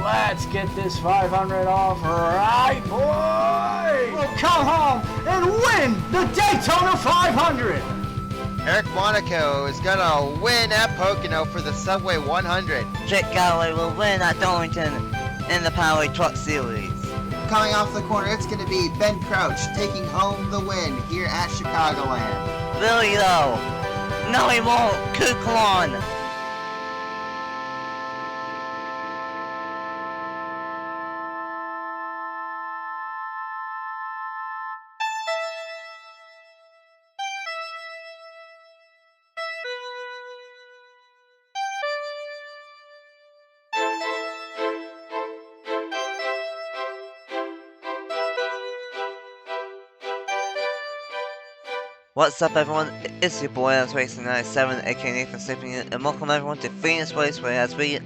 let's get this 500 off right, boy! We'll come home and win the Daytona 500! Eric Monaco is gonna win at Pocono for the Subway 100. Jake Galloway will win at Darlington in the Powerway Truck Series. Coming off the corner, it's going to be Ben Crouch taking home the win here at Chicagoland. Really though? No he won't! Kuklon! What's up everyone, it's your boy Racing 97 aka Nathan Stapleton, and welcome everyone to Phoenix Raceway as we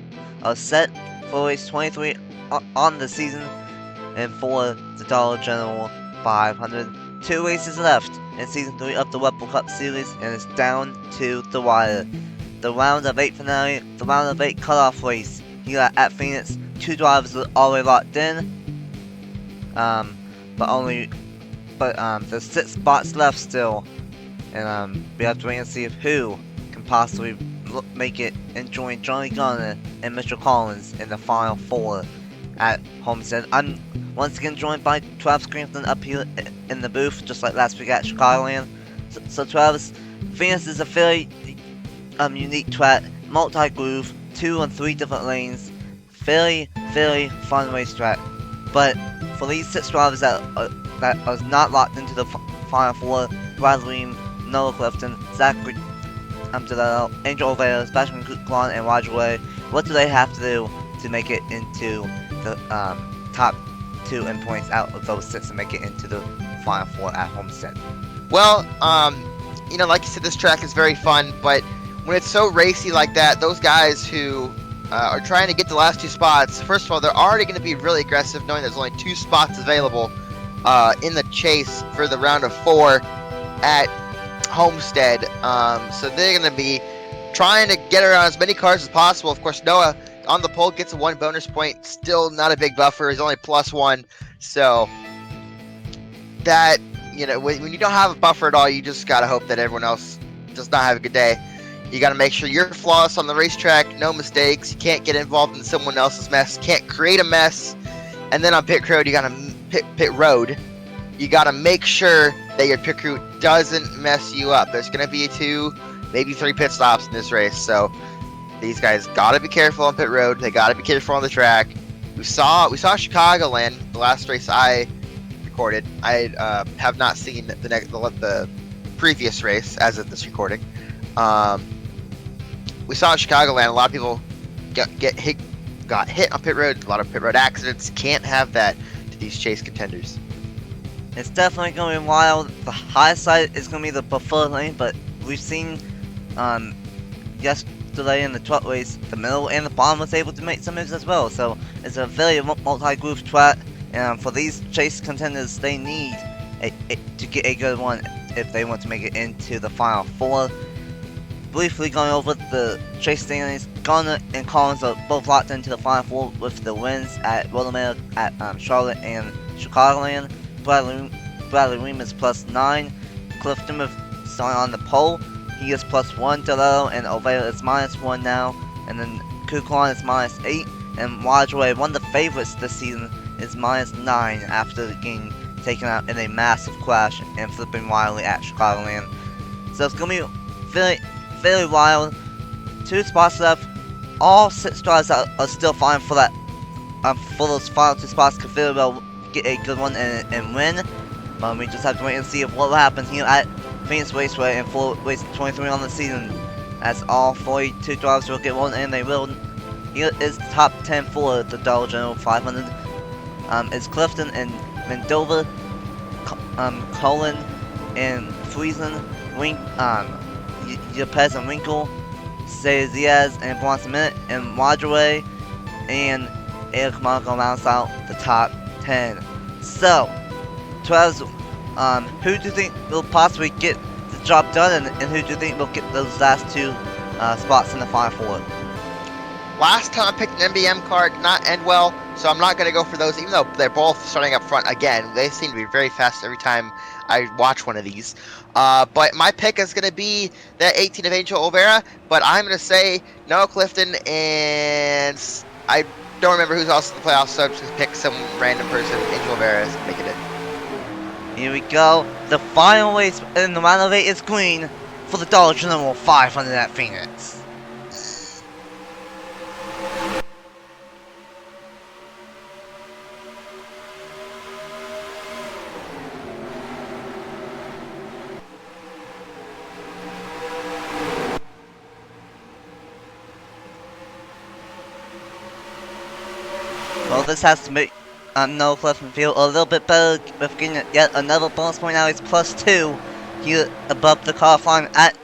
are set for race 23 on the season and for the Dollar General 500. 2 races left in season 3 of the Rebel Cup series and it's down to the wire. The round of 8 finale, the round of 8 cutoff race here at Phoenix. 2 drivers are already locked in, but there's 6 spots left still. And we have to wait and see who can possibly make it and join Johnny Garner and Mr. Collins in the final 4 at Homestead. I'm once again joined by Travis Crampton up here in the booth, just like last week at Chicagoland. So Travis, Phoenix is a very unique track, multi-groove, 2 and 3 different lanes, very fun racetrack. But for these 6 drivers that are not locked into the final 4, Bradley, Noah Clifton, Zachary Delano, Angel Ovea, Sebastian Kuklon, and Roger Way, what do they have to do to make it into the top 2 in points out of those 6 and make it into the final 4 at Homestead? Well, you know, like you said, this track is very fun, but when it's so racy like that, those guys who are trying to get the last 2 spots, first of all, they're already going to be really aggressive knowing there's only 2 spots available in the chase for the round of 4 at Homestead. So they're going to be trying to get around as many cars as possible. Of course, Noah on the pole gets a 1 bonus point, still not a big buffer. He's only +1. So that, you know, when you don't have a buffer at all, you just got to hope that everyone else does not have a good day. You got to make sure you're flawless on the racetrack, no mistakes. You can't get involved in someone else's mess. Can't create a mess. And then on pit road, you got to you got to make sure that your pit crew doesn't mess you up. There's going to be 2, maybe 3 pit stops in this race. So these guys got to be careful on pit road. They got to be careful on the track. We saw Chicagoland, the last race I recorded. I have not seen the previous race as of this recording. We saw in Chicagoland, a lot of people got hit on pit road. A lot of pit road accidents. Can't have that to these chase contenders. It's definitely going to be wild. The high side is going to be the preferred lane, but we've seen yesterday in the truck race, the middle and the bottom was able to make some moves as well. So it's a very multi-groove track, and for these chase contenders, they need to get a good one if they want to make it into the final 4. Briefly going over the chase standings, Garner and Collins are both locked into the final 4 with the wins at Williamson, at Charlotte and Chicagoland. Bradley Ream is +9. Clifton is starting on the pole. He is +1. Delano and Ovea is -1 now. And then Kuklon is -8. And Wadraway, one of the favorites this season, is -9 after getting taken out in a massive crash and flipping wildly at Chicagoland. So it's going to be very wild. 2 spots left. All 6 drivers are still fine for that. For those final 2 spots, could very well get a good one and win. We just have to wait and see what will happen here at Phoenix Raceway and for race 23 on the season, as all 42 drivers will get one, and they will. Here is the top 10 for the Dollar General 500. It's Clifton and Mendova, Cullen and Friesen, Yepes and Winkle, Diaz and Bronson Minute, and Wadraway and Eric Monaco rounds out the top 10. So, Travis, who do you think will possibly get the job done, and who do you think will get those last 2 spots in the final 4? Last time I picked an MBM card, did not end well, so I'm not going to go for those, even though they're both starting up front again. They seem to be very fast every time I watch one of these. But my pick is going to be that 18 of Angel Olvera, but I'm going to say Noah Clifton, and I don't remember who's else in the playoffs, so I'm just going to pick some random person. Angel Olvera is making it. Here we go. The final race in the round of 8 is green for the Dollar General 500 at Phoenix. Well, this has to make Noah Clifton feel a little bit better with getting yet another bonus point. Now he's +2 here above the cutoff line at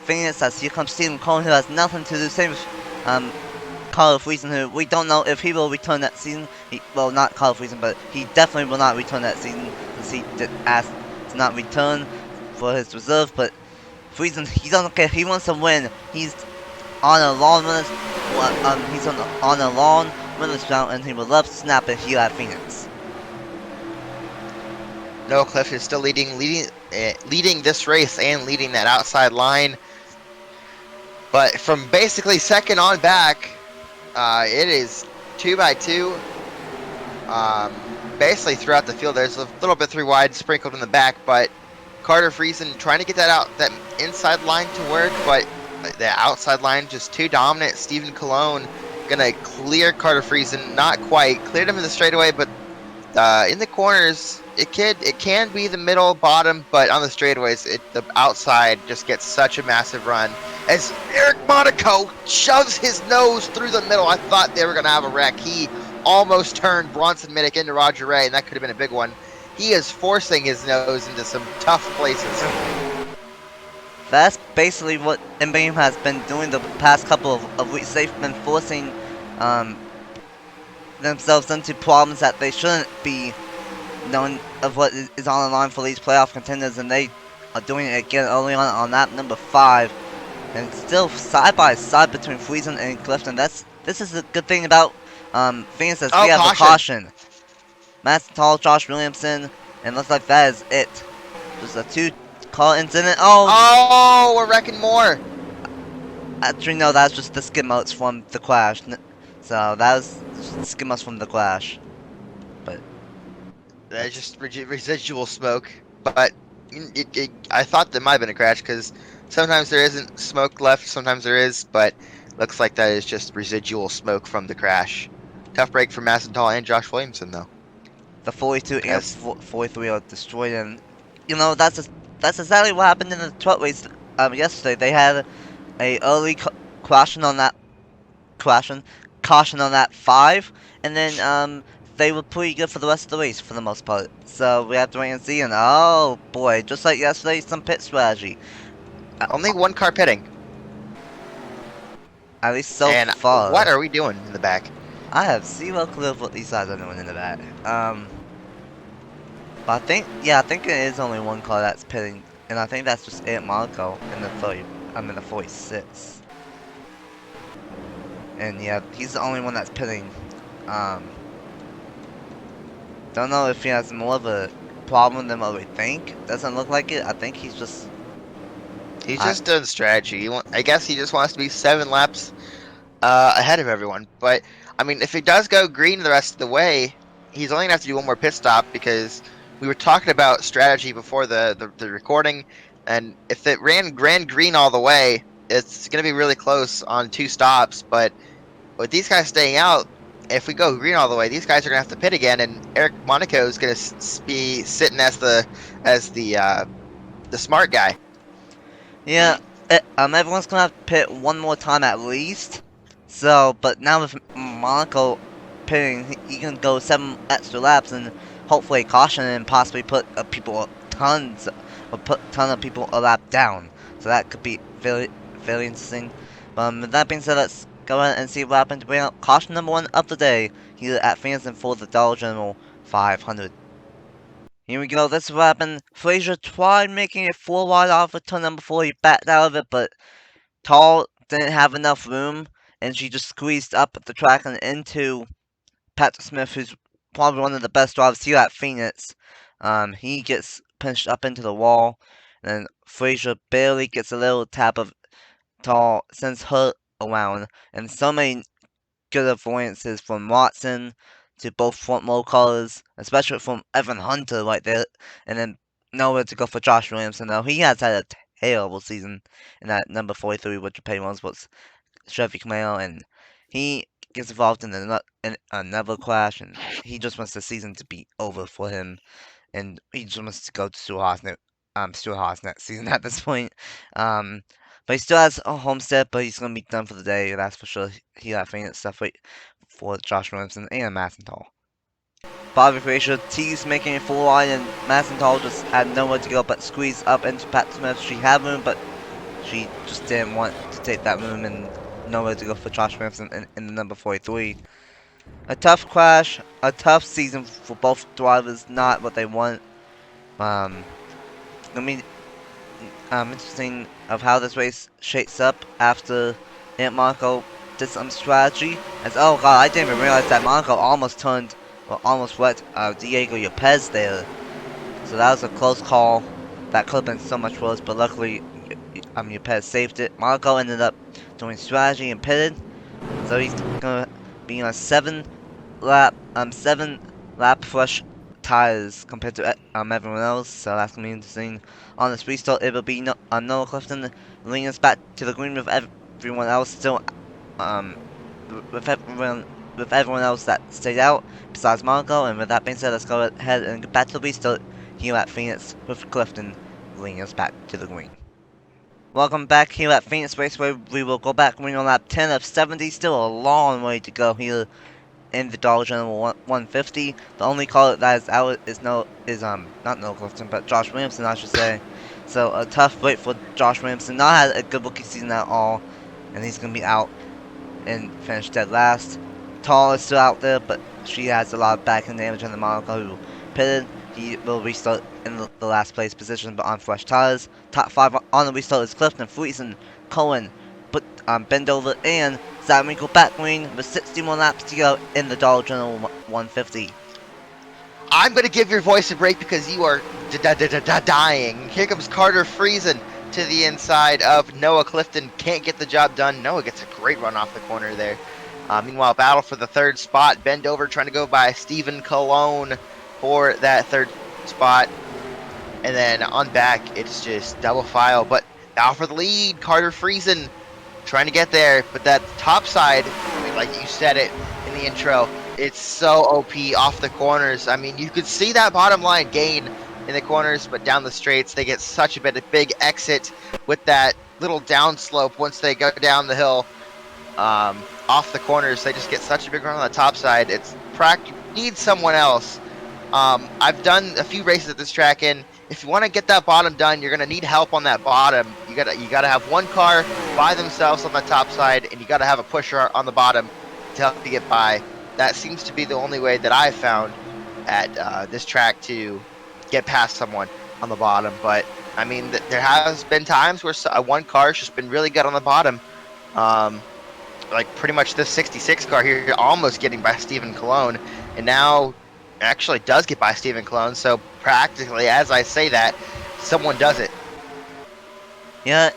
Phoenix, as here comes Stephen Cohen, who has nothing to do. Same with Carl Friesen, who we don't know if he will return that season. Well, not Carl Friesen, but he definitely will not return that season, since he did ask to not return for his reserve. But Friesen, he doesn't care. He wants to win. He's on a long run. He's on a long winner's round, and he would love to snap it here at Phoenix. Noah Clifton is still leading this race and leading that outside line. But from basically second on back, it is 2 by 2. Basically throughout the field, there's a little bit 3 wide sprinkled in the back, but Carter Friesen trying to get that inside line to work, but the outside line just too dominant. Stephen Cologne gonna clear Carter Friesen, not quite cleared him in the straightaway, but in the corners it can be the middle bottom, but on the straightaways the outside just gets such a massive run as Eric Monaco shoves his nose through the middle. I thought they were gonna have a wreck. He almost turned Bronson Minnick into Roger Ray, and that could have been a big one. He is forcing his nose into some tough places. That's basically what MBM has been doing the past couple of weeks. They've been forcing themselves into problems that they shouldn't be, knowing of what is on the line for these playoff contenders, and they are doing it again early on lap number 5. And it's still side by side between Friesen and Clifton. This is a good thing about Phoenix, as we have a caution. Matt Tall, Josh Williamson, and looks like that is it. There's a 2-car incident. Oh, we're wrecking more. Actually, no, that's just the skid marks from the crash. So that was skid marks from the crash. But that's just residual smoke. But I thought there might have been a crash, because sometimes there isn't smoke left, sometimes there is. But looks like that is just residual smoke from the crash. Tough break for Massenthal and Josh Williamson, though. The 42 and 43 are destroyed, and you know that's exactly what happened in the truck race yesterday. They had a early caution on that 5, and then they were pretty good for the rest of the race for the most part. So we have to wait and see. And oh boy, just like yesterday, some pit strategy. Only 1 car pitting. At least so far. What are we doing in the back? I have zero clue of what these guys are doing in the back. But I think it is only 1 car that's pitting, and I think that's just Ed Monaco in the 46. And yeah, he's the only one that's pitting. Don't know if he has more of a problem than what we think. Doesn't look like it. I think he's just doing strategy. I guess he just wants to be 7 laps ahead of everyone. But I mean, if he does go green the rest of the way, he's only gonna have to do 1 more pit stop, because we were talking about strategy before the recording, and if it ran green all the way, it's gonna be really close on 2 stops. But with these guys staying out, if we go green all the way, these guys are gonna have to pit again, and Eric Monaco is gonna be sitting as the smart guy. Yeah, everyone's gonna have to pit 1 more time at least. So, but now with Monaco pitting, he can go 7 extra laps and hopefully caution and possibly put a ton of people a lap down. So that could be very interesting. With that being said, let's go ahead and see what happened to bring out caution number 1 of the day here at Phoenix for the Dollar General 500. Here we go, this is what happened. Frazier tried making it 4 wide off of turn number 4. He backed out of it, but Tall didn't have enough room, and she just squeezed up the track and into Patrick Smith, who's probably one of the best drivers here at Phoenix. He gets pinched up into the wall, and then Frazier barely gets a little tap of Tall, sends her around, and so many good avoidances from Watson to both front row callers, especially from Evan Hunter right there, and then nowhere to go for Josh Williamson. Though he has had a terrible season in that number 43 with Japan Runs Chevy Camaro, and he gets involved in another crash, and he just wants the season to be over for him, and he just wants to go to Stuart Haas next season at this point. But he still has a Homestead, but he's gonna be done for the day, that's for sure. He got Phoenix stuff right for Josh Williamson and Massenthal. Bobby Frazier teased making a full line, and Massenthal just had nowhere to go but squeeze up into Pat Smith. She had room, but she just didn't want to take that room, and nowhere to go for Josh Williamson in the number 43. A tough crash, a tough season for both drivers, not what they want. I mean, interesting of how this race shapes up after Aunt Marco did some strategy. As oh god, I didn't even realize that Marco almost wrecked Diego Yepes there. So that was a close call. That could have been so much worse, but luckily Yepes saved it. Marco ended up doing strategy and pitted, so he's gonna be on 7 lap fresh tires compared to everyone else. So that's gonna be interesting. On this restart, it will be Noah Clifton leading us back to the green with everyone else still with everyone else that stayed out besides Marco. And with that being said, let's go ahead and get back to the restart here at Phoenix with Clifton leading us back to the green. Welcome back here at Phoenix Raceway. We will go back green on lap 10 of 70. Still a long way to go here in the Dollar General 150. The only call that is out is not Noah Clifton, but Josh Williamson, I should say. So a tough break for Josh Williamson. Not had a good rookie season at all, and he's gonna be out and finish dead last. Tall is still out there, but she has a lot of back end damage on the Monaco who pitted. He will restart in the last place position, but on fresh tires. Top 5 on the restart is Clifton, Friesen, Cohen, Bendover, and Zamico back green with 60 more laps to go in the Dollar General 150. I'm going to give your voice a break because you are dying. Here comes Carter Friesen to the inside of Noah Clifton. Can't get the job done. Noah gets a great run off the corner there. Meanwhile, battle for the 3rd spot. Bendover trying to go by Stephen Cologne for that 3rd spot. And then on back, it's just double file. But now for the lead, Carter Friesen trying to get there. But that top side, I mean, like you said it in the intro, it's so OP off the corners. I mean, you could see that bottom line gain in the corners, but down the straights, they get such a big exit with that little downslope once they go down the hill. Off the corners, they just get such a big run on the top side. It's you need someone else. I've done a few races at this track, and if you want to get that bottom done, you're gonna need help on that bottom. You gotta have one car by themselves on the top side, and you gotta have a pusher on the bottom to help you get by. That seems to be the only way that I've found at this track to get past someone on the bottom. But I mean, there has been times where one car's just been really good on the bottom. Like pretty much this 66 car here, almost getting by Stephen Cologne, and now actually does get by Stephen Cologne. So practically, as I say that, someone does it. Yeah,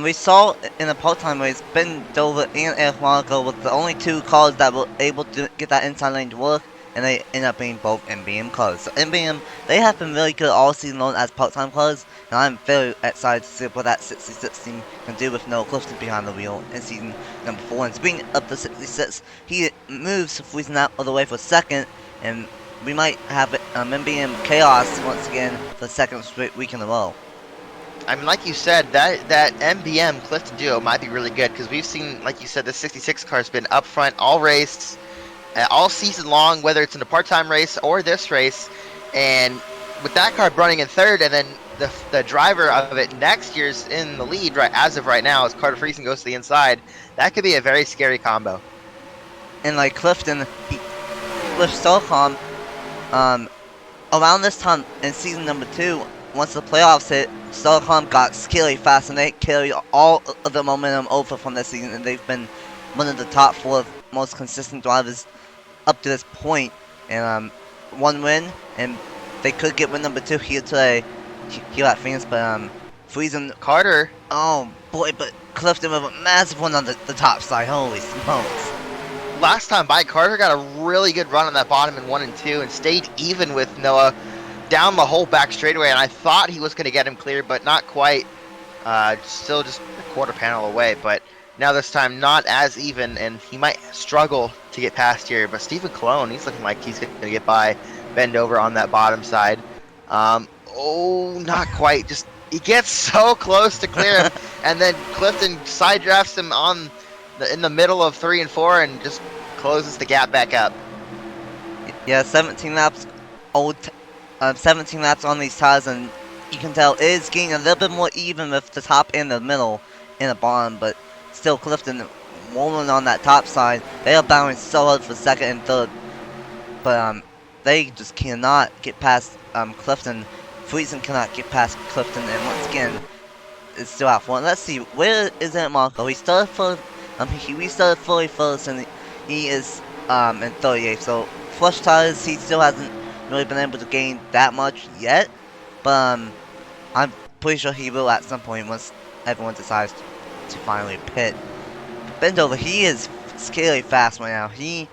we saw in the part-time race, Bendover and Eric Monaco were the only 2 cars that were able to get that inside lane to work, and they end up being both NBM cars. So NBM, they have been really good all season long as part-time cars, and I'm very excited to see what that 66 team can do with Noah Clifton behind the wheel in season number 4. And speaking of the 66, he moves Friesen out of the way for 2nd, and we might have NBM chaos once again for the 2nd straight week in a row. I mean, like you said, that NBM Clifton duo might be really good because we've seen, like you said, the 66 car has been up front all race, all season long, whether it's in a part-time race or this race. And with that car running in 3rd, and then the driver of it next year's in the lead right as of right now, as Carter Friesen goes to the inside, that could be a very scary combo. And like Clifton, with Solcom, around this time in season number 2, once the playoffs hit, Solcom got scary fast, and they carried all of the momentum over from this season, and they've been one of the top 4 most consistent drivers up to this point, and one win, and they could get win number 2 here today, here at Phoenix, but Friesen, Carter. oh boy, but Clifton with a massive one on the top side, holy smokes. Last time by, Carter got a really good run on that bottom in 1 and 2 and stayed even with Noah down the whole back straightaway, and I thought he was going to get him clear, but not quite. Still just a quarter panel away, but now this time not as even, and he might struggle to get past here. But Stephen Cologne, he's looking like he's going to get by Bendover on that bottom side. Oh, not quite. Just he gets so close to clear him, and then Clifton side drafts him in the middle of 3 and 4 and just closes the gap back up. Yeah, 17 laps, 17 laps on these tires, and you can tell it is getting a little bit more even with the top and the middle and the bottom, but still Clifton rolling on that top side. They are battling so hard for 2nd and 3rd, but they just cannot get past Clifton. Friesen cannot get past Clifton, and once again, it's still out front. Let's see, where is it Marco? He started for he restarted fully first, and he is in 38th. So flush tires, he still hasn't really been able to gain that much yet, but I'm pretty sure he will at some point once everyone decides to finally pit. Bendover, he is scary fast right now. He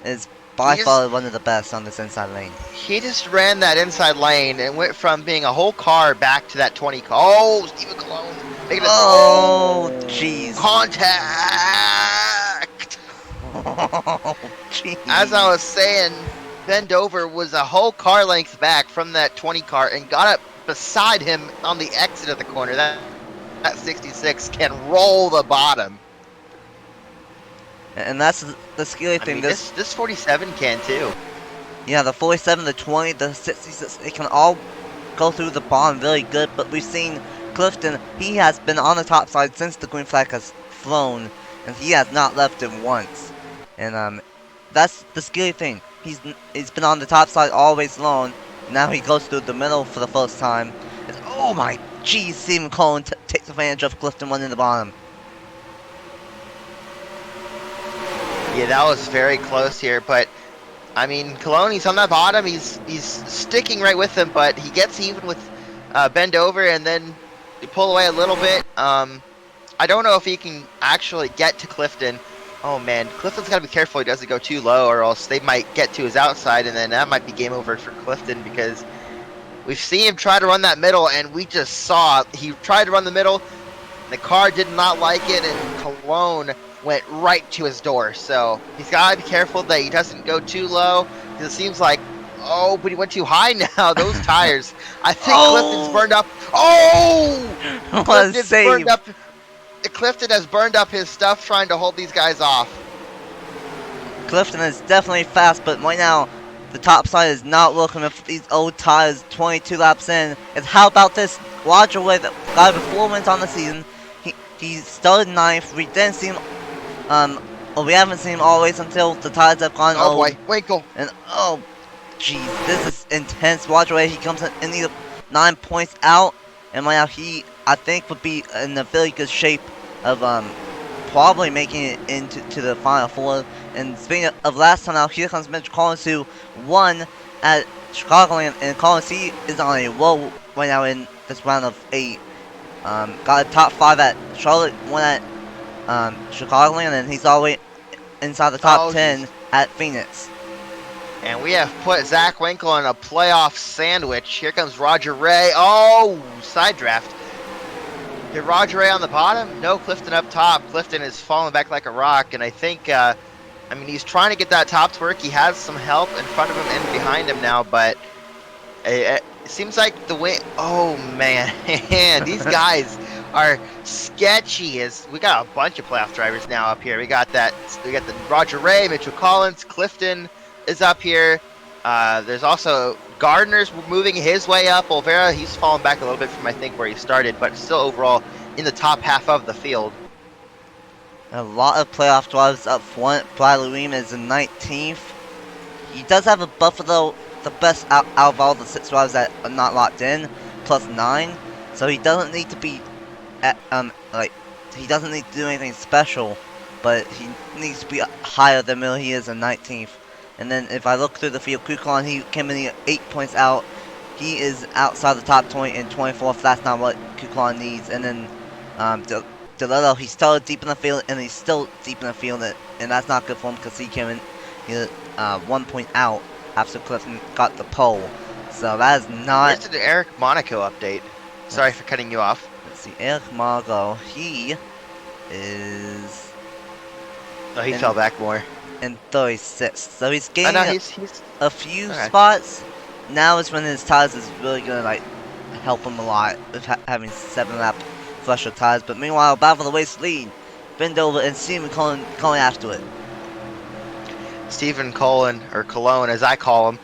is by far one of the best on this inside lane. He just ran that inside lane and went from being a whole car back to that 20 car. Oh, Stephen Cologne. Oh, jeez. Contact! Oh, jeez. As I was saying, Bendover was a whole car length back from that 20 car and got up beside him on the exit of the corner. That 66 can roll the bottom. And that's the scary thing. I mean, this 47 can too. Yeah, the 47, the 20, the 66, it can all go through the bottom really good. But we've seen Clifton, he has been on the top side since the green flag has flown, and he has not left it once. And that's the scary thing. He's been on the top side always long. Now he goes through the middle for the first time. And, oh my geez, Stephen Cologne takes advantage of Clifton one in the bottom. Yeah, that was very close here, but I mean, Cologne, he's on that bottom. He's sticking right with him, but he gets even with Bendover, and then they pull away a little bit. I don't know if he can actually get to Clifton. Oh man, Clifton's got to be careful he doesn't go too low, or else they might get to his outside, and then that might be game over for Clifton, because we've seen him try to run that middle, and we just saw he tried to run the middle. The car did not like it, and Cologne went right to his door. So he's got to be careful that he doesn't go too low, because it seems like, oh, but he went too high now. Those tires. I think Clifton's burned up. Oh! Clifton's burned up. Clifton has burned up his stuff trying to hold these guys off. Clifton is definitely fast, but right now the top side is not working with these old tires 22 laps in. And how about this Roger Way that got over 4 wins on the season? He started 9th. We didn't see him, we haven't seen him always until the tires have gone old. Oh boy, Winkle. And oh, jeez, this is intense. Roger Way, he comes in either 9 points out, and right now he, I think, would be in a very good shape of probably making it into the Final Four. And speaking of last time out, here comes Mitch Collins, who won at Chicagoland, and Collins, he is on a roll right now in this round of 8. Got a top 5 at Charlotte, won at Chicagoland, and he's all the way inside the top 10 at Phoenix. And we have put Zach Winkle in a playoff sandwich. Here comes Roger Ray. Oh, side draft. Did Roger Ray on the bottom? No, Clifton up top. Clifton is falling back like a rock, and I think, I mean, he's trying to get that top to work. He has some help in front of him and behind him now, but it seems like the way. Oh man, these guys are sketchy. As we got a bunch of playoff drivers now up here. We got the Roger Ray, Mitchell Collins, Clifton is up here. There's also Gardner's moving his way up. Olvera, he's fallen back a little bit from I think where he started, but still overall in the top half of the field. A lot of playoff drivers up front. Bradley Weem is in 19th. He does have a buffer though, the best out of all the 6 drivers that are not locked in, plus 9. So he doesn't need to be at, he doesn't need to do anything special but he needs to be higher than Mill. He is in 19th. And then if I look through the field, Kuklon, he came in 8 points out. He is outside the top 20 in 24th. That's not what Kuklon needs. And then DeLillo, he's still deep in the field, and he's still deep in the field, and that's not good for him because he came in 1 point out after Clifton got the pole. So that is not. Where's the Eric Monaco update? Sorry for cutting you off. Let's see, Eric Margot, he is. Oh, he fell back more. In 36th, so he's gaining he's a few spots. Now is when his tires is really gonna like help him a lot with having 7-lap fresher tires. But meanwhile, battle for the race lead, Bendover and Stephen Cullen after it. Stephen Cullen, or Cologne as I call him,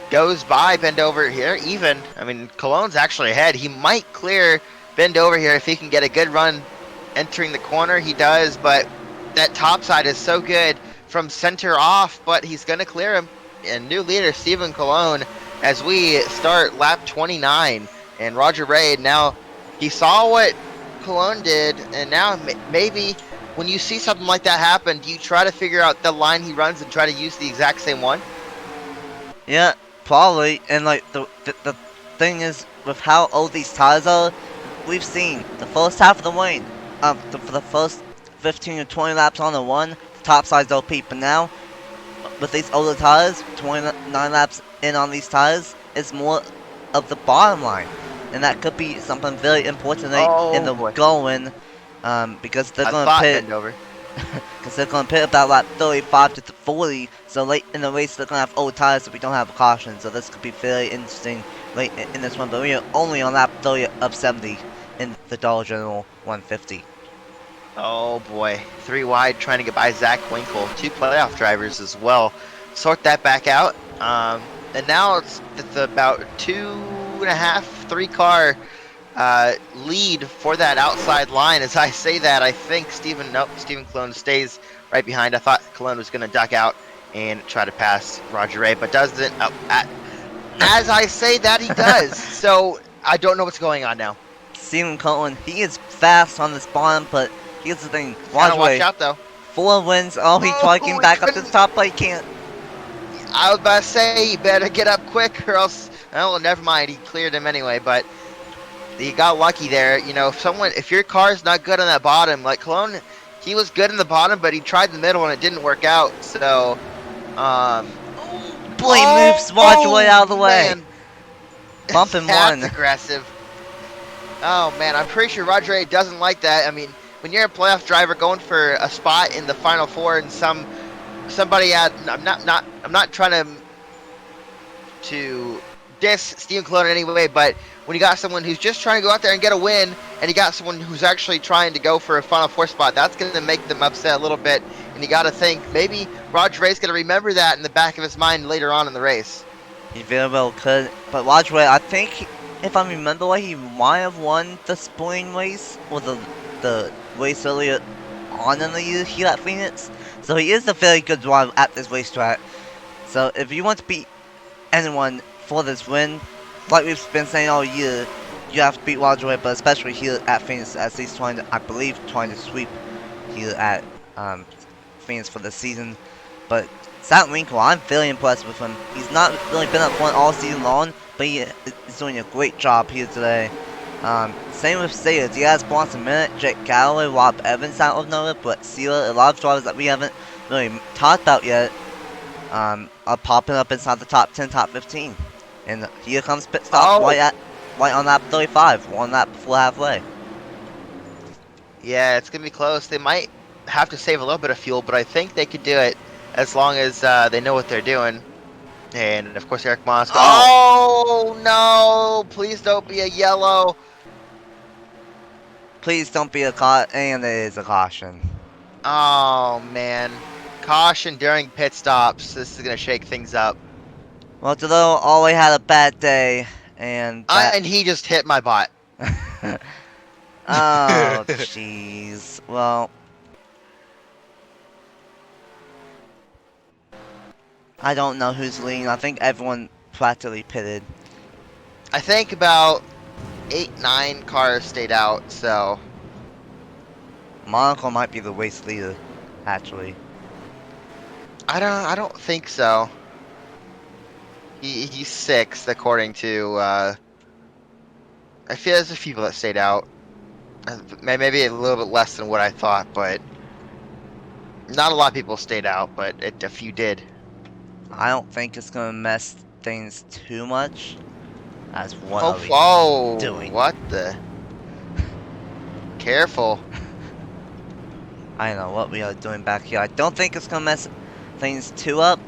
goes by Bendover here. Even, I mean, Cologne's actually ahead. He might clear Bendover here if he can get a good run entering the corner. He does, but that top side is so good from center off, but he's going to clear him. And new leader, Stephen Cologne, as we start lap 29. And Roger Raid, now, he saw what Cologne did, and now maybe when you see something like that happen, do you try to figure out the line he runs and try to use the exact same one? Yeah, probably. And like the thing is, with how old these tires are, we've seen the first half of the lane, for the first 15 or 20 laps on the one, the top side's OP, but now with these older tires, 29 laps in on these tires, it's more of the bottom line, and that could be something very important in the going, because they're going to pit over. Because they're going to pit about lap 35 to 40, so late in the race they're going to have old tires so we don't have a caution, so this could be very interesting late in this one, but we are only on lap 30 of 70 in the Dollar General 150. Oh boy, 3 wide trying to get by Zach Winkle. 2 playoff drivers as well. Sort that back out. And now it's about 2.5, 3 car lead for that outside line. As I say that, I think Stephen Cologne stays right behind. I thought Cologne was going to duck out and try to pass Roger Ray, but doesn't. As I say that, he does. So I don't know what's going on now. Stephen Cullen, he is fast on this bottom, but here's the thing. Watch out, though. 4 wins. Oh, he's trying to get back up to the top, but he can't. I was about to say, you better get up quick, or else. Oh, never mind. He cleared him anyway, but he got lucky there. You know, if your car's not good on that bottom, like Cologne, he was good in the bottom, but he tried the middle and it didn't work out. So, boy, moves Roger way out of the way. Man. Bumping one. That's aggressive. Oh man, I'm pretty sure Roger A doesn't like that. I mean, when you're a playoff driver going for a spot in the final 4 and somebody I'm not trying to diss Stephen Cologne in any way, but when you got someone who's just trying to go out there and get a win, and you got someone who's actually trying to go for a final 4 spot, that's going to make them upset a little bit. And you got to think maybe Roger Ray's going to remember that in the back of his mind later on in the race. He very well could, but Roger Ray, I think, if I remember right, he might have won the spring race, or the race earlier on in the year here at Phoenix. So he is a very good driver at this racetrack. So if you want to beat anyone for this win, like we've been saying all year, you have to beat Roger Ray, but especially here at Phoenix, as he's trying to sweep here at Phoenix for the season. But Zach Winkle, I'm very impressed with him. He's not really been up front all season long, but he is doing a great job here today. Same with Sayers. He has Bronson Minute, Jake Galloway, Rob Evans out of nowhere, but Sealer, a lot of drivers that we haven't really talked about yet, are popping up inside the top 10, top 15. And here comes pit stop right on lap 35, 1 lap before halfway. Yeah, it's gonna be close. They might have to save a little bit of fuel, but I think they could do it as long as they know what they're doing. And of course, Eric Moss. Oh no! Please don't be a yellow. Please don't be a caution, and it is a caution. Oh man, caution during pit stops. This is gonna shake things up. Well, Delo always had a bad day, and he just hit my bot. Oh, jeez. Well, I don't know who's leading. I think everyone practically pitted. I think about 8, 9 cars stayed out, so. Monaco might be the race leader, actually. I don't think so. He's sixth according to. I feel there's a few people that stayed out. Maybe a little bit less than what I thought, but not a lot of people stayed out. But a few did. I don't think it's gonna mess things too much. As what Oh, are we whoa! doing? What the? Careful. I don't know what we are doing back here. I don't think it's gonna mess things too up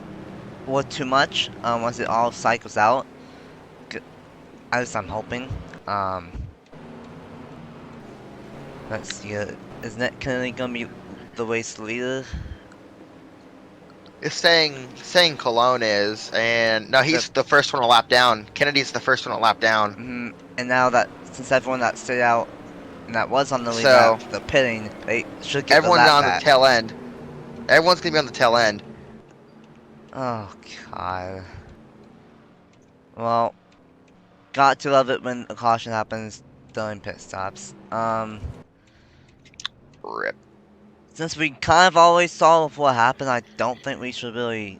or too much. Once it all cycles out. At least I'm hoping. Let's see. Isn't that Kennedy gonna be the race leader? It's saying Cologne is, and no, he's the first one to lap down. Kennedy's the first one to lap down. And now that since everyone that stayed out and that was on the lead So, lap, the pitting, they should get Everyone's the lap on back. the tail end. Everyone's gonna be on the tail end. Oh god. Well, got to love it when a caution happens during pit stops. Rip. Since we kind of always saw what happened, I don't think we should really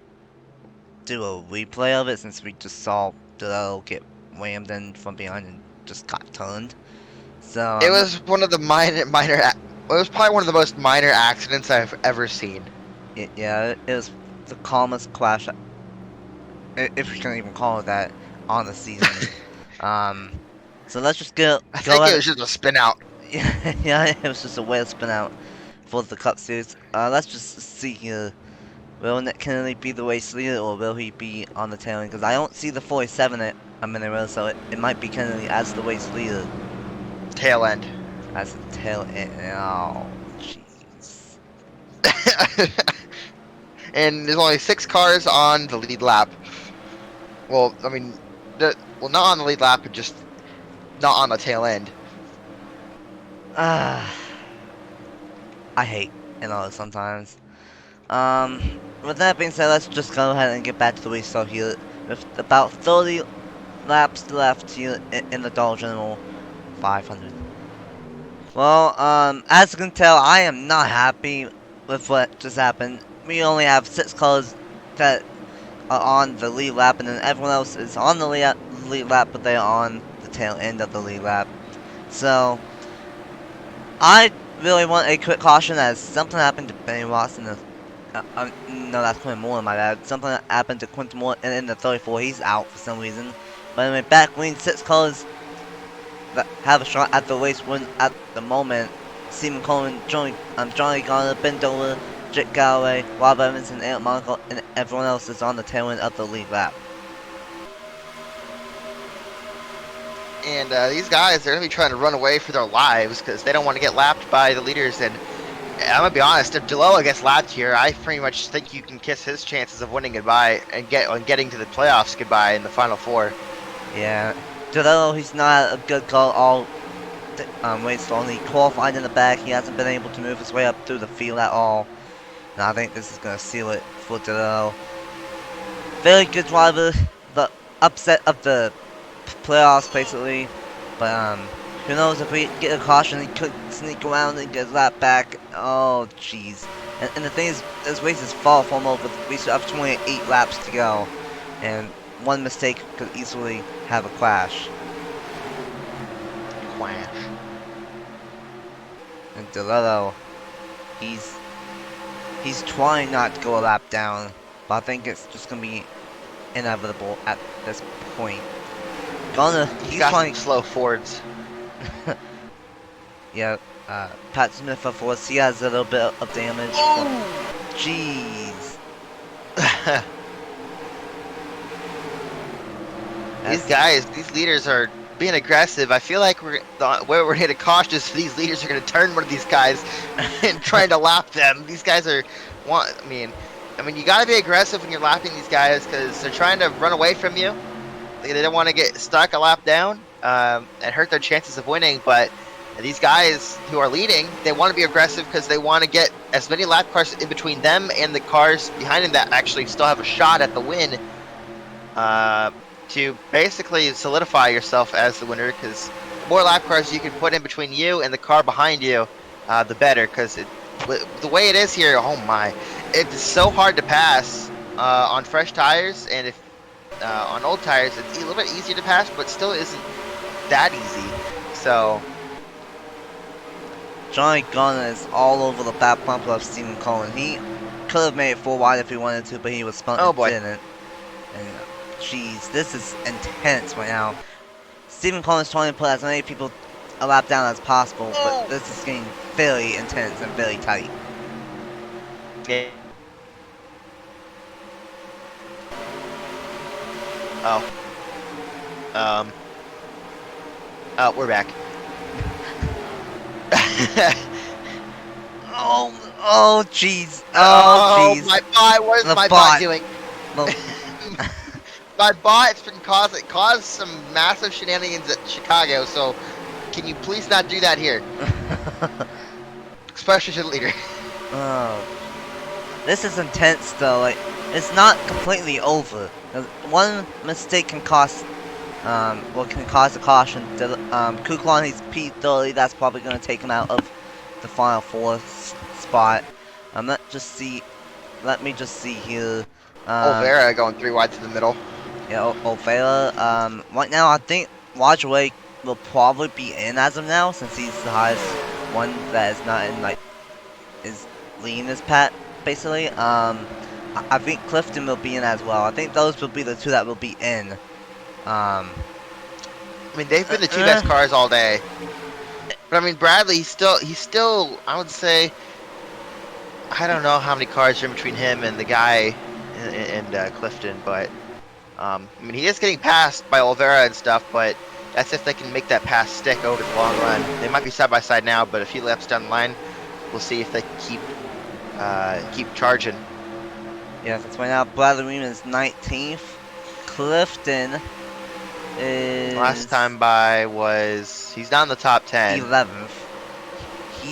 do a replay of it since we just saw Delano get whammed in from behind and just got turned. So It was one of the it was probably one of the most minor accidents I've ever seen. Yeah, it was the calmest crash, if we can even call it that, on the season. So let's just go. I think it was just a spin out. Yeah, it was just a way to spin out for the Cup Series. Let's just see here. Will Nick Kennedy be the race leader, or will he be on the tail end? Because I don't see the 47 at a minute, so it might be Kennedy as the race leader. Tail end. As the tail end. Oh, jeez. And there's only 6 cars on the lead lap. Well, I mean, not on the lead lap, but just not on the tail end. I hate sometimes. With that being said, let's just go ahead and get back to the restart here. With about 30 laps left here in the Dollar General 500. Well, as you can tell, I am not happy with what just happened. We only have 6 cars that are on the lead lap, and then everyone else is on the lead lap, but they're on the tail end of the lead lap. So, I really want a quick caution as something happened to Benny Ross in the... no, that's Quentin Moore, my bad. Something happened to Quentin Moore in the 34. He's out for some reason. But anyway, back winning 6 cars that have a shot at the race win at the moment. Stephen Coleman, Johnny Garner, Ben Dover, Jake Galloway, Rob Evans, and Eric Monaco, and everyone else is on the tail end of the lead lap. And these guys, they're going to be trying to run away for their lives because they don't want to get lapped by the leaders. And I'm going to be honest, if DeLillo gets lapped here, I pretty much think you can kiss his chances of winning goodbye and getting to the playoffs goodbye in the Final 4. Yeah, DeLillo, he's not a good call all race long. He qualified in the back. He hasn't been able to move his way up through the field at all. And I think this is going to seal it for DeLillo. Very good driver. The upset of the playoffs, basically. But, who knows, if we get a caution, he could sneak around and get that back. Oh, jeez. And the thing is, this race is far from over. We still have 28 laps to go. And one mistake could easily have a crash. Quash. And DeLillo, he's trying not to go a lap down, but I think it's just gonna be inevitable at this point. He's got trying some slow Fords. Yeah, Pat Smith of course, he has a little bit of damage. Oh! Jeez. These leaders are being aggressive. I feel like where we're hit a caution is these leaders are going to turn one of these guys and trying to lap them. These guys are, I mean, you got to be aggressive when you're lapping these guys because they're trying to run away from you. They don't want to get stuck a lap down and hurt their chances of winning. But these guys who are leading, they want to be aggressive because they want to get as many lap cars in between them and the cars behind them that actually still have a shot at the win. To basically solidify yourself as the winner, because the more lap cars you can put in between you and the car behind you, the better, because the way it is here, oh my, it's so hard to pass on fresh tires, and if on old tires it's a little bit easier to pass, but still isn't that easy. So Johnny Garner is all over the back bumper of Stephen Cullen. He could have made it 4 wide if he wanted to, but he was spun Oh and boy. didn't. And jeez, this is intense right now. Stephen Cullen is trying to put as many people a lap down as possible, but this is getting very intense and very tight. yeah. Oh, we're back. Oh jeez. Oh jeez. My bot, what is The my bot. bot doing? Well, My bot's been caused some massive shenanigans at Chicago, so can you please not do that here? Especially to the leader. oh. This is intense though. Like, it's not completely over. One mistake can cost can cause a caution. Kuklon, he's P30. That's probably going to take him out of the final 4 spot. Let me just see here. Olvera going 3 wide to the middle. Yeah, Olvera. Right now, I think Roger Wade will probably be in as of now, since he's the highest one that is not in, like, is leading this pat, basically. I think Clifton will be in as well. I think those will be the 2 that will be in. I mean, they've been the 2 best cars all day. But I mean, Bradley, he's still, I would say, I don't know how many cars are in between him and the guy and Clifton, but I mean, he is getting passed by Olvera and stuff, but that's if they can make that pass stick over the long run. They might be side by side now, but a few laps down the line, we'll see if they can keep charging. Yes, it's right now. Bradley Ream is 19th. Clifton is Last time by was, he's down in the top 10. 11th.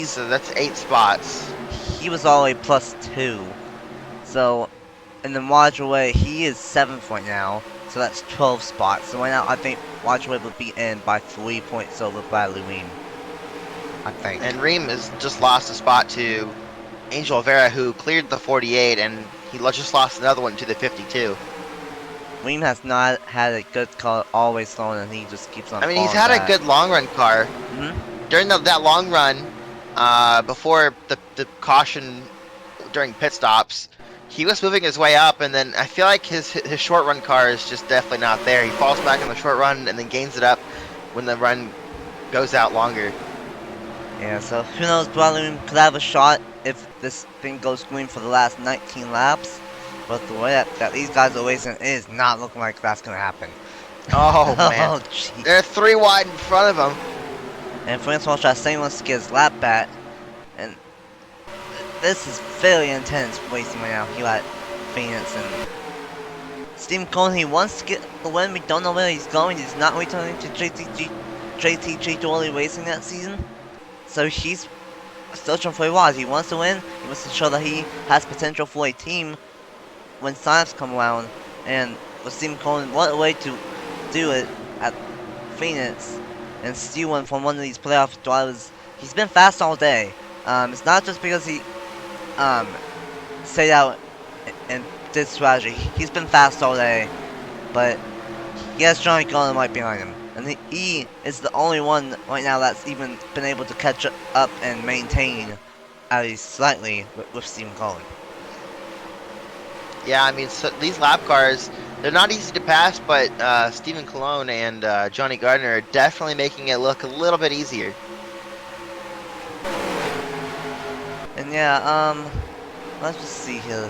So that's 8 spots. He was all a +2. So, and then Roger Wade, he is 7th right now. So that's 12 spots. So right now, I think Roger Wade will be in by 3 points over Bradley Ream. I think. And Ream has just lost a spot to Angel Olvera, who cleared the 48, and he just lost another one to the 52. Ream has not had a good car always slowing, and he just keeps on. I mean, he's falling had back. a good long run car. During that long run, before the caution during pit stops, he was moving his way up, and then I feel like his short run car is just definitely not there. He falls back in the short run and then gains it up when the run goes out longer. Yeah, so who knows, Bradley Ream could have a shot if this thing goes green for the last 19 laps. But the way that these guys are racing is not looking like that's going to happen. Oh, man. Oh, jeez. They're 3 wide in front of him. And Francois Chastain wants to get his lap back. And this is very intense racing right now here at Phoenix. And Stephen Cullen, he wants to get the win. We don't know where he's going. He's not returning to JTG Dooley Racing that season. So he's searching for a ride. He wants to win. He wants to show that he has potential for a team when signups come around. And with Stephen Cullen, what a way to do it at Phoenix and steal one from one of these playoff drivers. He's been fast all day. It's not just because he stayed out and did strategy. He's been fast all day, but he has Johnny Garner right behind him. And he is the only one right now that's even been able to catch up and maintain at least slightly with Stephen Cullen. Yeah, I mean, so these lap cars, they're not easy to pass, but Stephen Cologne and Johnny Gardner are definitely making it look a little bit easier. And yeah, let's just see here.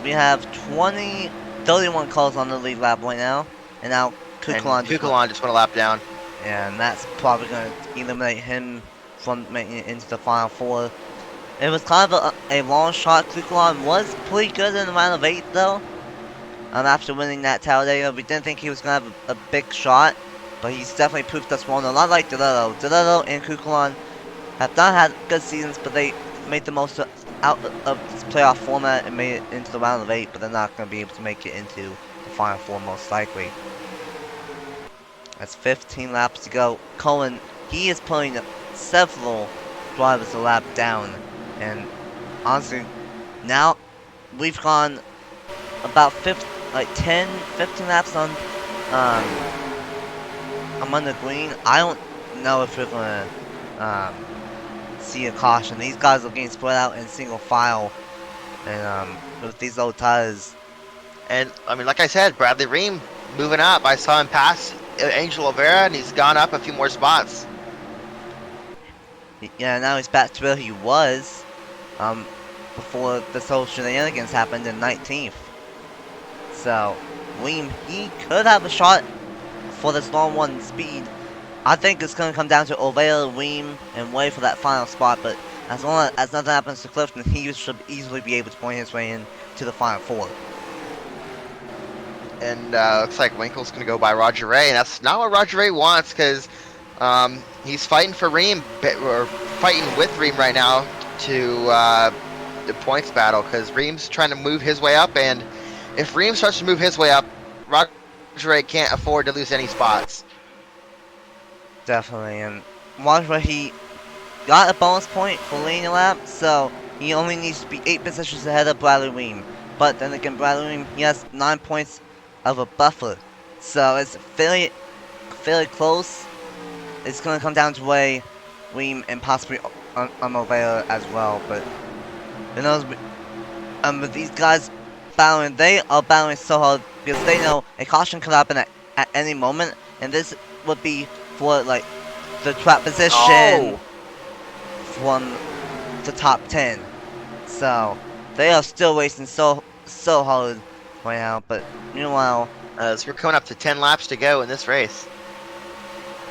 We have 31 cars on the lead lap right now, and now Kukulon just went a lap down. Yeah, and that's probably going to eliminate him from making it into the final 4. It was kind of a long shot. Kukulon was pretty good in the round of 8 though. After winning that Talladega, we didn't think he was going to have a big shot, but he's definitely proved us wrong. A lot like Delillo. Delillo and Kukulon have not had good seasons, but they made the most out of this playoff format and made it into the round of 8, but they're not going to be able to make it into the final 4 most likely. That's 15 laps to go. Cullen, he is putting several drivers a lap down. And honestly, now we've gone about 10, 15 laps on I'm on the green. I don't know if we're gonna see a caution. These guys are getting spread out in single file, and with these old tires. And I mean, like I said, Bradley Ream moving up. I saw him pass Angel Oliveira, and he's gone up a few more spots. Yeah, now he's back to where he was before this whole shenanigans happened in 19th. So Ream, he could have a shot for this long one speed. I think it's going to come down to Oliveira, Ream, and Way for that final spot, but as long as nothing happens to Clifton, he should easily be able to point his way in to the final four. And looks like Winkle's going to go by Roger Ray, and that's not what Roger Ray wants, because he's fighting for Ream, or fighting with Ream right now to the points battle, because Ream's trying to move his way up, and if Ream starts to move his way up, Roger Ray can't afford to lose any spots. Definitely, and Roger Ray, he got a bonus point for leading a lap, so he only needs to be 8 positions ahead of Bradley Ream. But then again, Bradley Ream, he has 9 points of a buffer, so it's fairly close. It's going to come down to Way, Ream, and possibly Oliveira as well. But who knows? With these guys battling, they are battling so hard because they know a caution could happen at any moment, and this would be for like the trap position from the top 10. So they are still racing so hard right now. But meanwhile, so we're coming up to 10 laps to go in this race.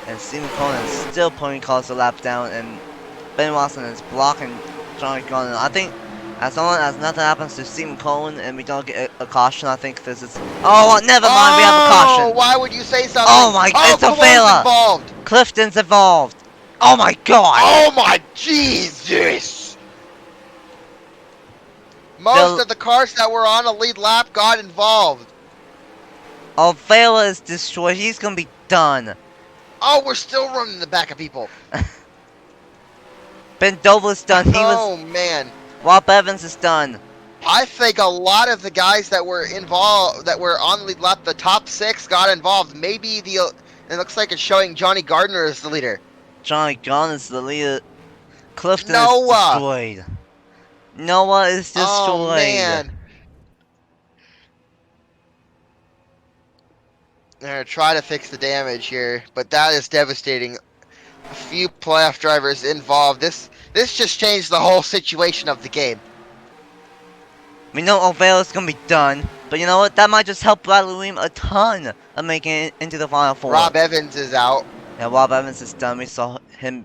And Stephen Cohen is still putting cars a lap down, and Ben Watson is blocking Johnny Garner. I think as long as nothing happens to Stephen Cohen and we don't get a caution, I think this is. Oh, never mind, we have a caution. Why would you say something? Oh my, it's a failure. Involved. Clifton's involved. Oh my god. Oh my Jesus. Most of the cars that were on a lead lap got involved. Oliveira is destroyed. He's gonna be done. Oh, we're still running in the back of people. Ben Dover's done. Oh man. Rob Evans is done. I think a lot of the guys that were involved, that were on the lead lap, the top 6 got involved. Maybe it looks like it's showing Johnny Gardner as the leader. Johnny Gardner is the leader. Clifton is destroyed. Noah is destroyed. Oh man. They're gonna try to fix the damage here, but that is devastating. A few playoff drivers involved. This just changed the whole situation of the game. We know Oliveira's gonna be done, but you know what? That might just help Bradley Ream a ton of making it into the final four. Rob Evans is out. Yeah, Rob Evans is done. We saw him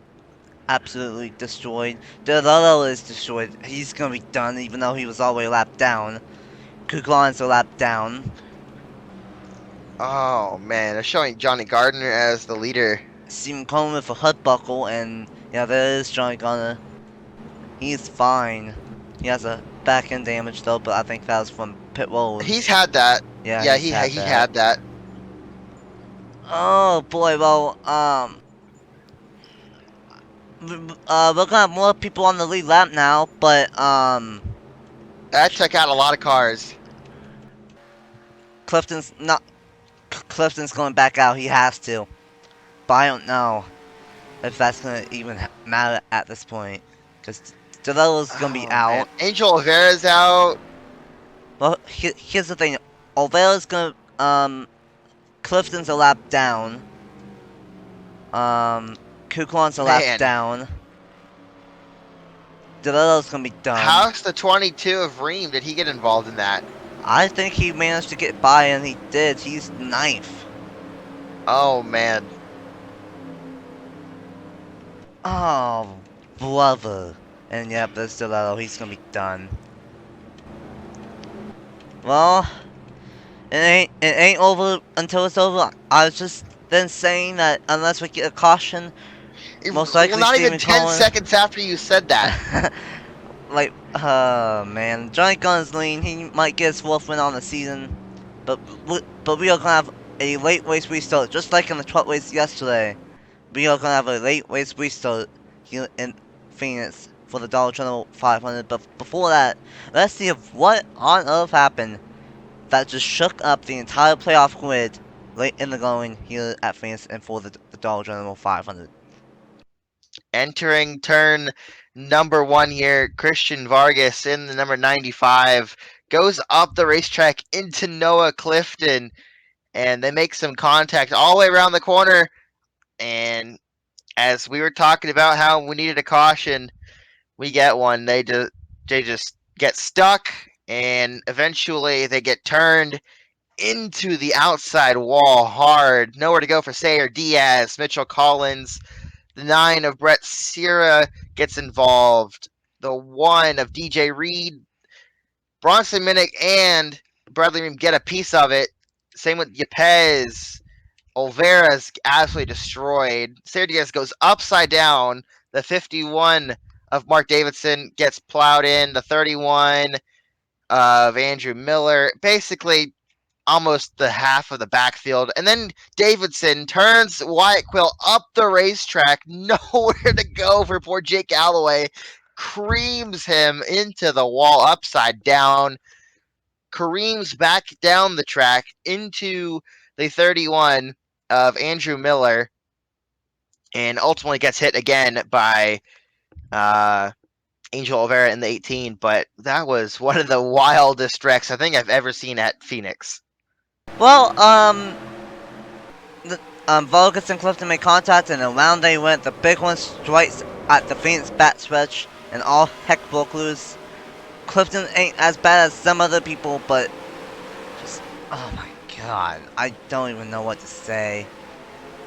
absolutely destroyed. Delano is destroyed. He's gonna be done, even though he was all the way a lap down. Kuglan's a lap down. Oh man, they're showing Johnny Gardner as the leader. Stephen Coleman with a hood buckle, and yeah, there is Johnny Gardner. He's fine. He has a back end damage though, but I think that was from pit road. He's had that. Yeah, he had that. Oh boy, well, we're gonna have more people on the lead lap now, but that took out a lot of cars. Clifton's going back out. He has to, but I don't know if that's gonna even matter at this point, because Develo's gonna be out. Man. Angel Oliveira's out. Well, here's the thing. Oliveira's gonna Clifton's a lap down. Kuklan's a lap down. Develo's gonna be done. How's the 22 of Ream? Did he get involved in that? I think he managed to get by, and he did. He's 9th. Oh man. Oh, brother. And yep, there's Delano. He's gonna be done. Well, it ain't over until it's over. I was just then saying that unless we get a caution, most likely not Stephen even 10 Cohen, seconds after you said that. like, man, Johnny Gunn's lean. He might get his 4th win on the season, but we are gonna have a late race restart, just like in the truck race yesterday. We are gonna have a late race restart here Phoenix for the Dollar General 500. But before that, let's see what on earth happened that just shook up the entire playoff grid late in the going here at Phoenix and for the Dollar General 500. Entering turn number 1 here, Christian Vargas in the number 95 goes up the racetrack into Noah Clifton, and they make some contact all the way around the corner. And as we were talking about how we needed a caution, we get one. They just get stuck, and eventually they get turned into the outside wall hard. Nowhere to go for Sayer Diaz. Mitchell Collins, the 9 of Brett Sierra gets involved. The 1 of DJ Reed, Bronson Minnick, and Bradley Ream get a piece of it. Same with Yepes. Olvera's absolutely destroyed. Sayer Diaz goes upside down. The 51 of Mark Davidson gets plowed in. The 31 of Andrew Miller. Basically, almost the half of the backfield. And then Davidson turns Wyatt Quill up the racetrack. Nowhere to go for poor Jake Alloway. Creams him into the wall upside down. Careens back down the track into the 31 of Andrew Miller. And ultimately gets hit again by Angel Olvera in the 18. But that was one of the wildest wrecks I think I've ever seen at Phoenix. Well, Vargas and Clifton made contact, and around they went. The big one strikes at the Phoenix bat stretch, and all heck broke loose. Clifton ain't as bad as some other people, but just, oh my god, I don't even know what to say.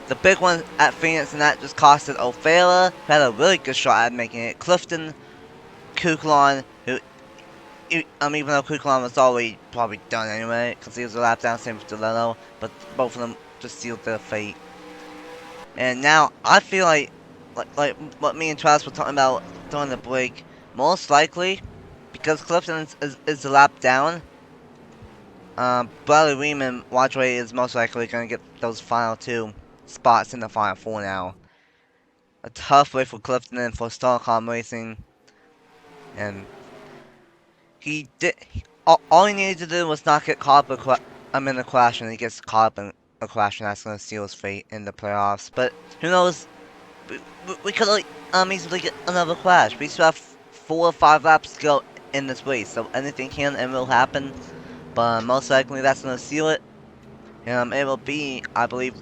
The big one at Phoenix, and that just costed O'Fara, who had a really good shot at making it. Clifton, Kuklon, who, even though Kuklon was already probably done anyway, because he was a lap down, same with Delano, but both of them just sealed their fate. And now, I feel like what me and Travis were talking about during the break, most likely, because Clifton is the lap down, Bradley Ream and Wadray is most likely going to get those final 2 spots in the final 4 now. A tough way for Clifton and for Starcom Racing. And he did. All he needed to do was not get caught up in a crash, and he gets caught up in a crash, and that's going to seal his fate in the playoffs. But who knows? We could easily get another crash. We still have 4 or 5 laps to go in this race, so anything can and will happen. But most likely that's going to seal it. It will be, I believe,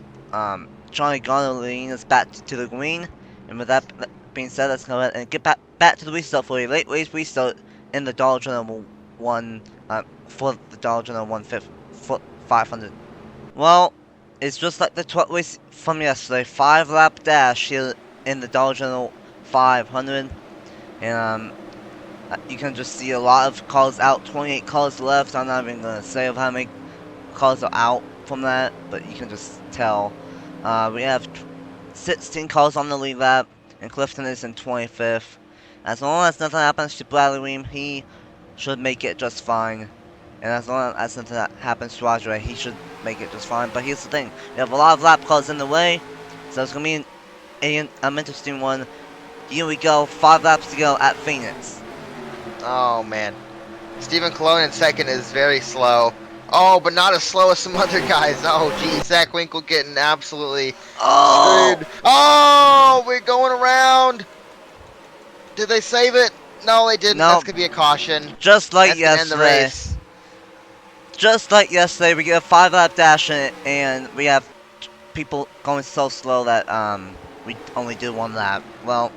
Johnny Garner leading us back to the green. And with that being said, let's go ahead and get back to the restart for a late race restart in the Dollar General 1 for the Dollar General 500. Well, it's just like the 12th race from yesterday. 5-lap dash here in the Dollar General 500, and you can just see a lot of cars out. 28 cars left. I'm not even gonna say how many cars are out from that, but you can just tell. We have 16 cars on the lead lap, and Clifton is in 25th. As long as nothing happens to Bradley Ream, he should make it just fine. And as long as nothing happens to Roger, he should make it just fine. But here's the thing, we have a lot of lap cars in the way, so it's going to be an interesting one. Here we go, 5 laps to go at Phoenix. Oh man, Stephen Colon in second is very slow. Oh, but not as slow as some other guys. Oh geez, Zach Winkle getting absolutely screwed. Oh, we're going around. Did they save it? No, they didn't. Nope. That's gonna be a caution. Just like That's gonna end the yesterday. race. Just like yesterday, we get a 5-lap dash in it, and we have people going so slow that we only do 1 lap. Well,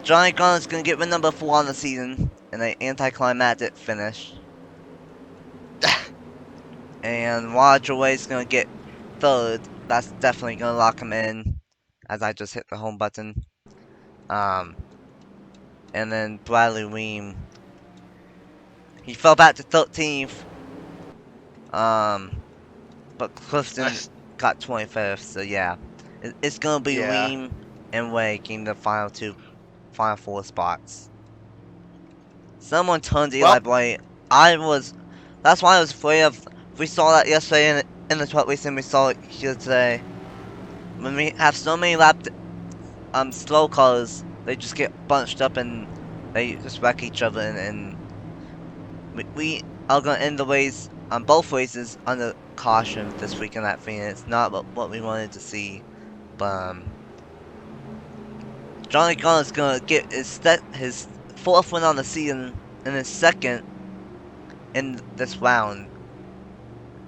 Johnny Garner's gonna get win number 4 on the season in an anticlimactic finish. And Roger Wade's gonna get 3rd. That's definitely gonna lock him in, as I just hit the home button. And then Bradley Ream, he fell back to 13th. But Clifton got 25th, so yeah. It's gonna be Ream and Wade getting the final 4 spots. Someone turned Eli Blight. That's why I was afraid of. We saw that yesterday in the 12th race, and we saw it here today. When we have so many slow cars they just get bunched up and they just wreck each other, and we are gonna end the race on both races under caution this weekend at Phoenix. Not what we wanted to see, but Johnny Garner's gonna get his fourth win on the season and his second in this round.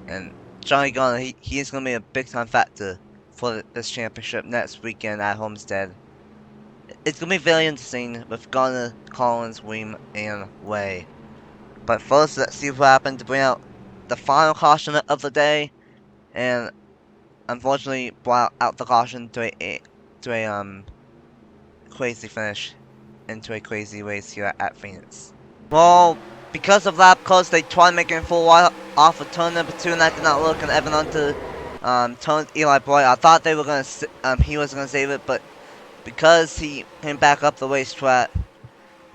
And Johnny Garner, he is gonna be a big time factor for this championship next weekend at Homestead. It's gonna be very interesting with Garner, Collins, Weem, and Way. But first, let's see what happened to bring out the final caution of the day, and unfortunately brought out the caution to a crazy finish into a crazy race here at Phoenix. Well, because of lap codes, they tried making full wide off of turn number 2, and that did not look. And Evan Hunter turned Eli Boyd. I thought they were gonna he was gonna save it, but because he came back up the racetrack,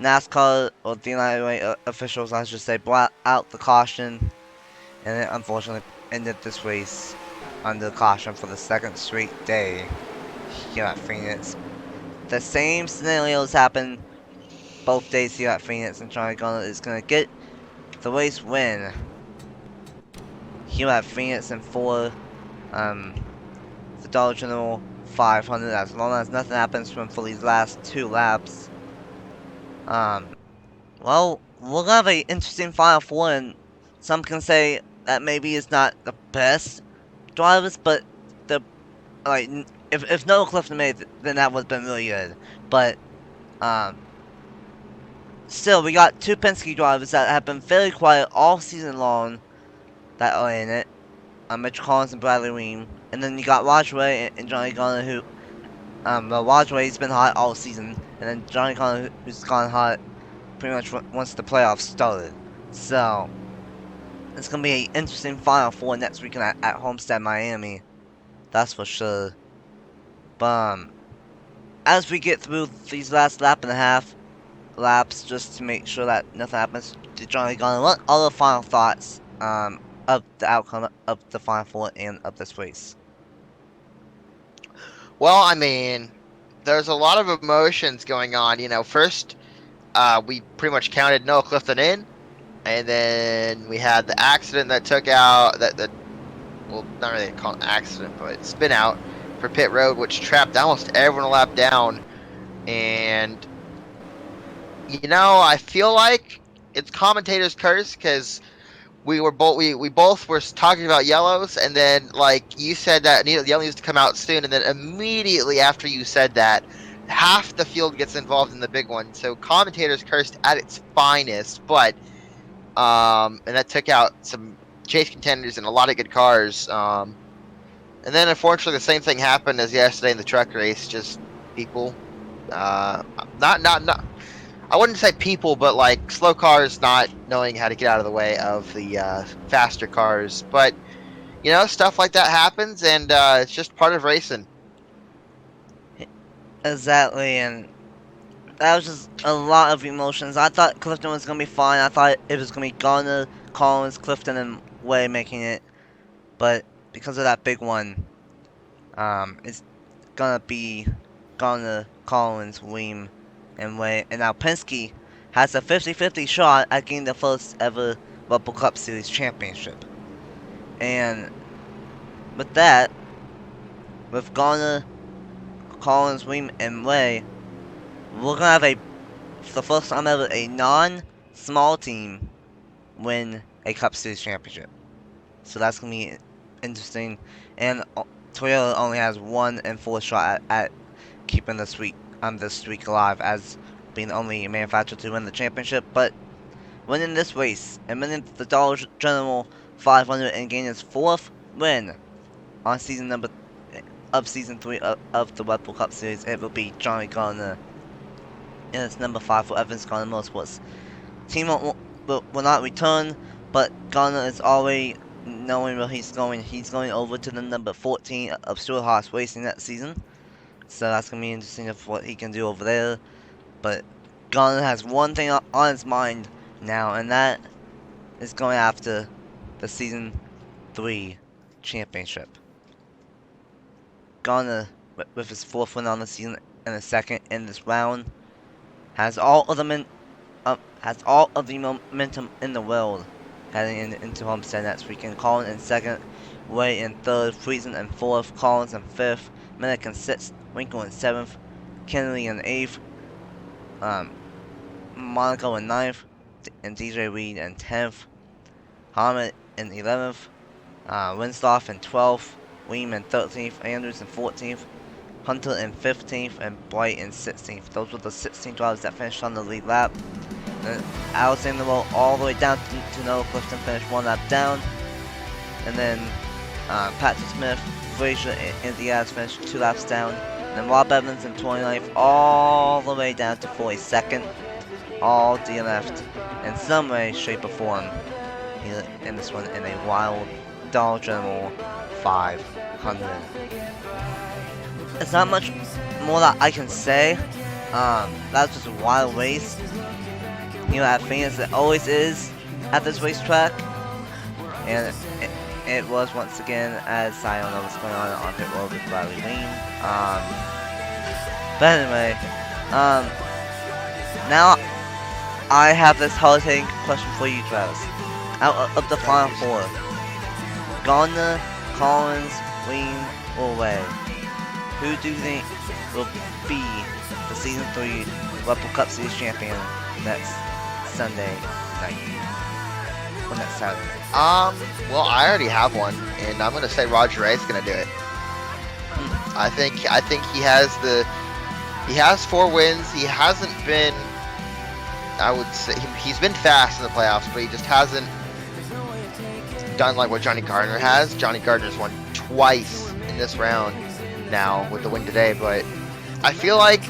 NASCAR or the NIRA officials, I should say, brought out the caution, and it unfortunately ended this race under caution for the second straight day here at Phoenix. The same scenarios happened both days here at Phoenix, and Johnny Garner is gonna get the race win here at Phoenix and for the Dollar General 500, as long as nothing happens for these last 2 laps. Well, we're gonna have an interesting Final Four, and some can say that maybe it's not the best drivers, but the if Noah Clifton made it, then that would have been really good. But still, we got 2 Penske drivers that have been very quiet all season long that are in it. Mitch Collins and Bradley Weem. And then you got Rajway and Johnny Garner, who well, Rajway's been hot all season, and then Johnny Garner, who's gone hot pretty much once the playoffs started. So it's gonna be an interesting Final Four next weekend at Homestead, Miami. That's for sure. But as we get through these last lap and a half laps, just to make sure that nothing happens to Johnny Garner, what other final thoughts of the outcome of the Final Four and of this race? Well, I mean, there's a lot of emotions going on. You know, first, we pretty much counted Noah Clifton in, and then we had the accident that took out well, not really call it an accident, but spin out for pit road, which trapped almost everyone a lap down. And you know, I feel like it's commentators' curse, because we both were talking about yellows, and then like you said that the yellow needs to come out soon, and then immediately after you said that, half the field gets involved in the big one. So commentators cursed at its finest, but and that took out some chase contenders and a lot of good cars. And then unfortunately the same thing happened as yesterday in the truck race. Just people, not I wouldn't say people, but like slow cars not knowing how to get out of the way of the faster cars. But you know, stuff like that happens, and it's just part of racing. Exactly, and that was just a lot of emotions. I thought Clifton was gonna be fine. I thought it was gonna be Garner, Collins, Clifton, and Way making it, but because of that big one, it's gonna be Garner, Collins, Weem, and Way. And now Penske has a 50-50 shot at getting the first ever Red Bull Cup Series championship. And with that, with Garner, Collins, Weem, and Way, we're gonna have for the first time ever, a non-small team win a Cup Series championship. So that's gonna be interesting. And Toyota only has 1 and 4 shot at keeping the streak alive as being the only manufacturer to win the championship. But winning this race and winning the Dollar General 500 and gaining his 4th win on season 3 of the Red Bull Cup Series, it will be Johnny Garner. And it's number 5 for Evans Garner Motorsports. Team will not return, but Garner is already knowing where he's going. He's going over to the number 14 of Stuart Haas Racing that season. So that's going to be interesting of what he can do over there. But Garner has one thing on his mind now, and that is going after the Season 3 championship. Garner, with his 4th win on the season, and a second in this round. Has all of the momentum in the world heading into Homestead next weekend. Colin in second, Way in third, Friesen in fourth, Collins in fifth, Minnick in sixth, Winkle in seventh, Kennedy in eighth, Monaco in ninth, and DJ Reed in 10th, Hammett in 11th, Winsloff in 12th, Weem in 13th, Andrews in 14th, Hunter in 15th, and Bright in 16th. Those were the 16 drivers that finished on the lead lap. Then Alexander rolled all the way down to Noah Clifton, finished one lap down. And then Patrick Smith, Frazier, and Diaz finished 2 laps down. And then Rob Evans in 29th, all the way down to 42nd. All DNF'd in some way, shape, or form in this one in a wild Dollar General 500. It's not much more that I can say. That was just a wild race. At Phoenix, it always is at this racetrack. And it was once again, as I don't know what's going on pit road with Bradley Lean. But anyway, now I have this hard-hitting question for you, Travis. Out of the final 4, Gardner, Collins, Lean, or Way, who do you think will be the Season 3 Rebel Cup Series champion next Sunday night? Or next Saturday? Well, I already have one, and I'm gonna say Roger Ray's gonna do it. I think he has 4 wins. He hasn't been, I would say, he's been fast in the playoffs, but he just hasn't done like what Johnny Gardner has. Johnny Gardner's won twice in this round now with the win today, but I feel like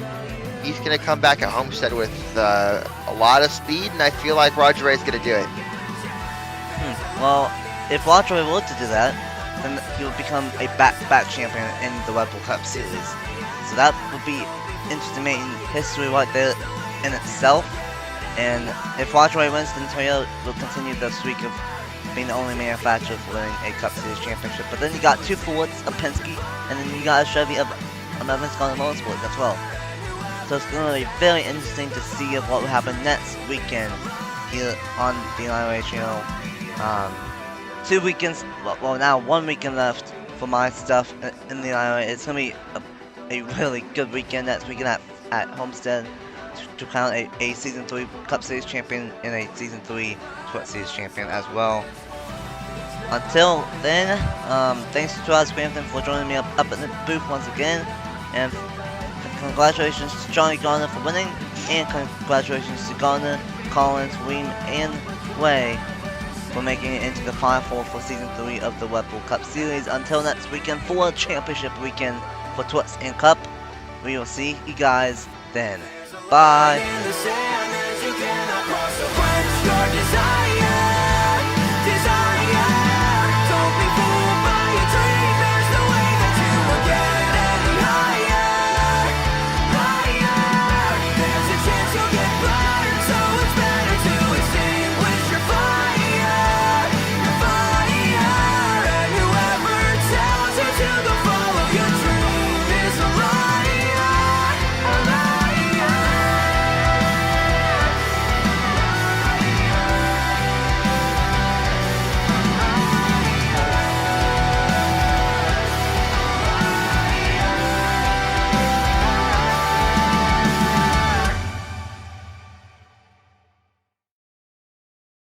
he's gonna come back at Homestead with a lot of speed, and I feel like Roger Ray's gonna do it. Well, if Roger Ray were to do that, then he would become a back-to-back champion in the Red Bull Cup Series. So that would be interesting, making history right there in itself. And if Roger Ray wins, then Toyota will continue the streak of being the only manufacturer winning a Cup Series championship. But then you got 2 Fords, a Penske, and then you got a Chevy of American Motorsports as well. So it's going to be very interesting to see what will happen next weekend here on the NIRA channel. 2 weekends, well now 1 weekend left for my stuff in the NIRA. It's going to be a really good weekend next weekend at Homestead to crown a Season 3 Cup Series champion and a Season 3 Cup Series champion as well. Until then, thanks to Travis Crampton for joining me up in the booth once again, and congratulations to Johnny Garner for winning, and congratulations to Garner, Collins, Weem, and Way for making it into the Final 4 for Season 3 of the Red Bull Cup Series. Until next weekend for Championship Weekend for Twits and Cup, we will see you guys then. Bye!